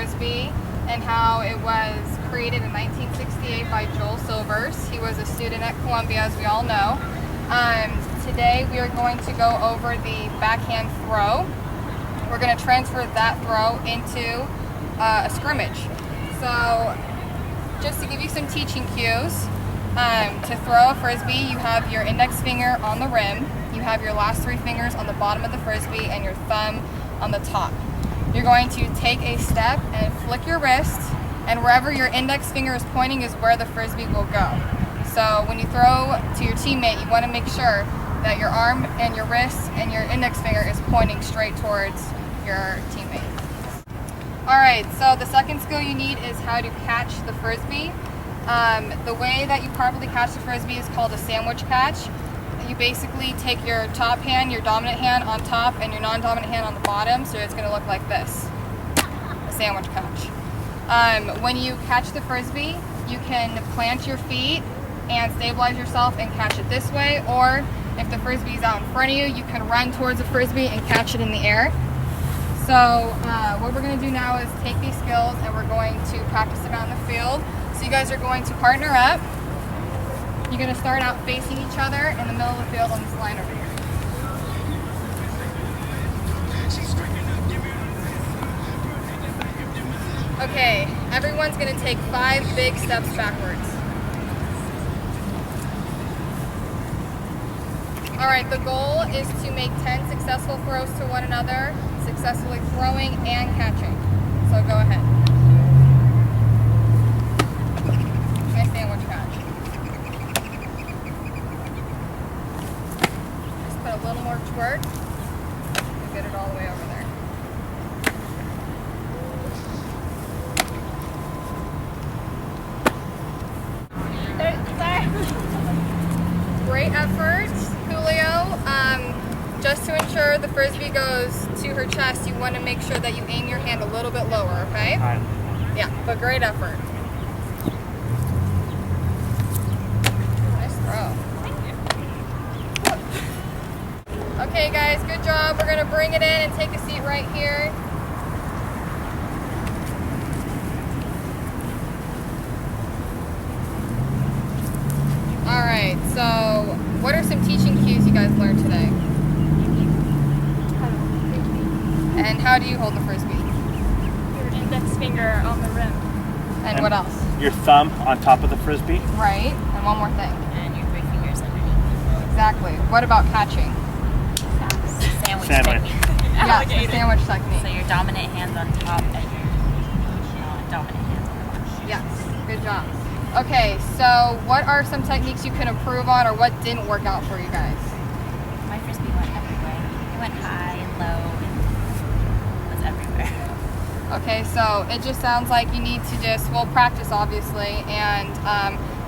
Frisbee and how it was created in 1968 by Joel Silvers. He was a student at Columbia, as we all know. Today we are going to go over the backhand throw. We're going to transfer that throw into a scrimmage. So just to give you some teaching cues, to throw a Frisbee, you have your index finger on the rim, you have your last three fingers on the bottom of the Frisbee, and your thumb on the top. You're going to take a step and flick your wrist, and wherever your index finger is pointing is where the Frisbee will go. So when you throw to your teammate, you want to make sure that your arm and your wrist and your index finger is pointing straight towards your teammate. Alright, so the second skill you need is how to catch the Frisbee. The way that you properly catch the Frisbee is called a sandwich catch. You basically take your top hand, your dominant hand on top, and your non-dominant hand on the bottom, so it's going to look like this, a sandwich catch. When you catch the Frisbee, you can plant your feet and stabilize yourself and catch it this way, or if the Frisbee is out in front of you, you can run towards the Frisbee and catch it in the air. So what we're going to do now is take these skills and we're going to practice them out in the field. So you guys are going to partner up. You're going to start out facing each other in the middle of the field on this line over here. Okay, everyone's going to take 5 big steps backwards. Alright, the goal is to make 10 successful throws to one another, successfully throwing and catching. So go ahead. Nice sandwich catch. Just put a little more twerk and get it all the way over there. Great effort, Julio. Just to ensure the Frisbee goes to her chest, you want to make sure that you aim your hand a little bit lower, okay? Yeah, but great effort. Nice throw. Okay guys, good job. We're going to bring it in and take a seat right here. Alright, so what are some teaching cues you guys learned today? And how do you hold the Frisbee? Your index finger on the rim. And what else? Your thumb on top of the Frisbee. Right, and one more thing. And your 3 fingers underneath. Exactly. What about catching? Sandwich Sandwich. technique. Yes, the sandwich technique. So your dominant hand's on top and your dominant hand's on the bottom. Yes, good job. Okay, so what are some techniques you can improve on, or what didn't work out for you guys? My Frisbee went everywhere. It went high and low and was everywhere. Okay, so it just sounds like you need to practice obviously, and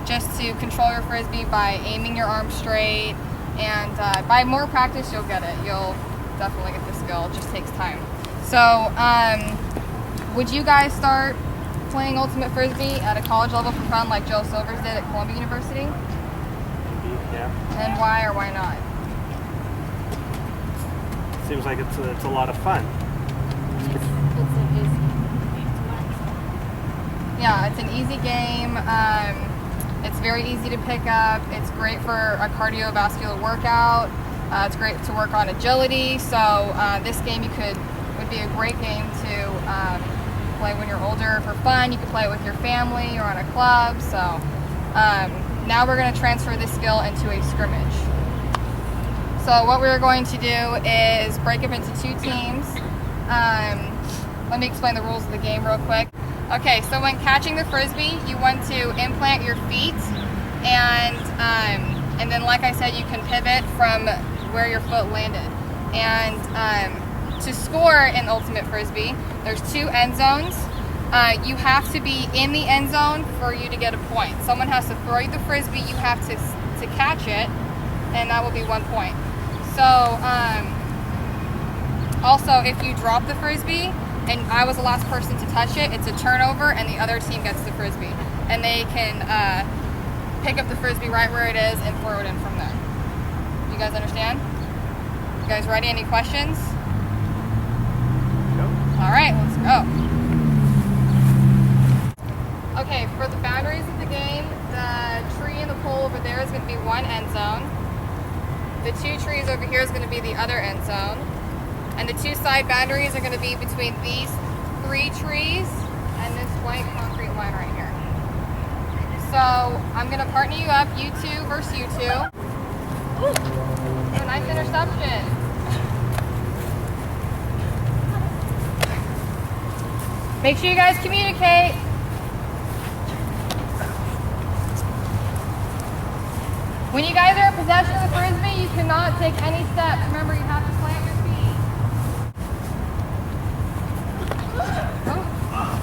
just to control your Frisbee by aiming your arm straight, and by more practice you'll get it. You'll definitely get the skill, it just takes time. So would you guys start playing Ultimate Frisbee at a college level for fun like Joe Silvers did at Columbia University? Yeah. And why or why not? Seems like it's a lot of fun. Yeah, it's an easy game. It's very easy to pick up. It's great for a cardiovascular workout. It's great to work on agility. So this game would be a great game to play when you're older for fun. You can play it with your family or on a club. So now we're going to transfer this skill into a scrimmage. So what we're going to do is break up into 2 teams. Let me explain the rules of the game real quick. Okay, so when catching the Frisbee, you want to implant your feet, and then like I said, you can pivot from where your foot landed. And to score in Ultimate Frisbee, there's 2 end zones. You have to be in the end zone for you to get a point. Someone has to throw you the Frisbee, you have to catch it, and that will be 1 point. So also, if you drop the Frisbee and I was the last person to touch it, it's a turnover and the other team gets the Frisbee. And they can pick up the Frisbee right where it is and throw it in from there. You guys understand? You guys ready? Any questions? Go. All right, let's go. Okay, for the boundaries of the game, the tree in the pole over there is going to be one end zone. The 2 trees over here is going to be the other end zone. And the 2 side boundaries are going to be between these 3 trees and this white concrete line right here. So I'm going to partner you up, you 2 versus you 2. Ooh, a nice interception. Make sure you guys communicate. When you guys are in possession of the Frisbee, you cannot take any steps. Remember, you have to plant your feet. Oh.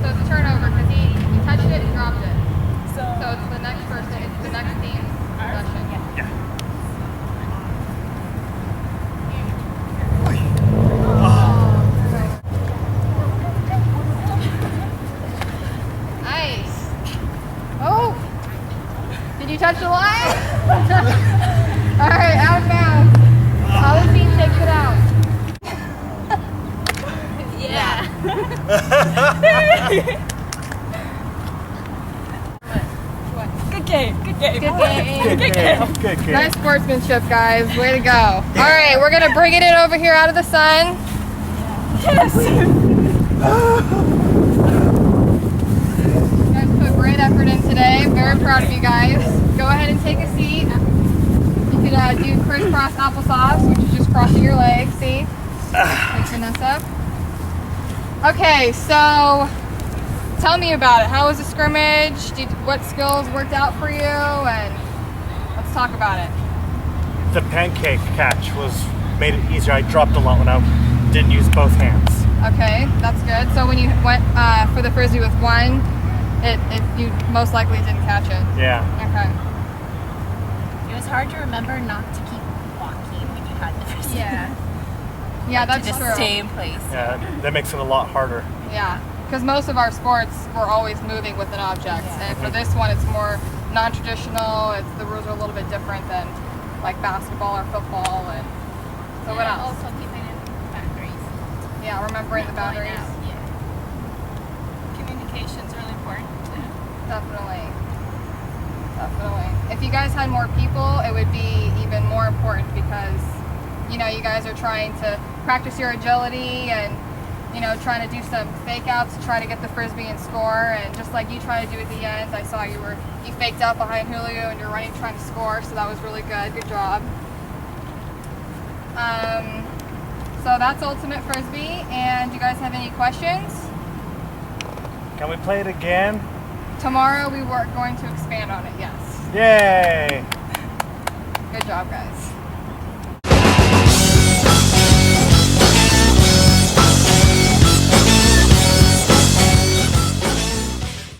So it's a turnover because he touched it and dropped it. So it's the next person, it's the next team's possession. Yeah. Nice. Oh! Did you touch the line? Alright, out of bounds. Other team takes it out. Yeah. What? Good game. Good game. Good game. Good game. Good game. Nice sportsmanship, guys. Way to go. Alright, we're gonna bring it in over here out of the sun. Yes. You guys put great effort in today. Very proud of you guys. Go ahead and take a seat. You could do crisscross applesauce, which is just crossing your legs. See? Thanks, Vanessa. Okay, so tell me about it. How was the scrimmage? What skills worked out for you? And let's talk about it. The pancake catch made it easier. I dropped a lot when I didn't use both hands. Okay, that's good. So when you went for the Frisbee with one, you most likely didn't catch it. Yeah. Okay. It was hard to remember not to keep walking when you had the Frisbee. Yeah, that's to just true. stay in place. Yeah, that makes it a lot harder. Yeah, because most of our sports we're always moving with an object, and for this one it's more non-traditional. The rules are a little bit different than like basketball or football. And so what else? Also keeping in boundaries. Yeah, remembering the boundaries. Yeah. Communication's really important. Definitely. If you guys had more people, it would be even more important because you guys are trying to practice your agility and trying to do some fake outs to try to get the Frisbee and score. And just like you try to do at the end, I saw you faked out behind Julio and you're running trying to score, so that was really good. Good job. So that's Ultimate Frisbee. And do you guys have any questions? Can we play it again? Tomorrow we were going to expand on it, yes. Yay! Good job, guys.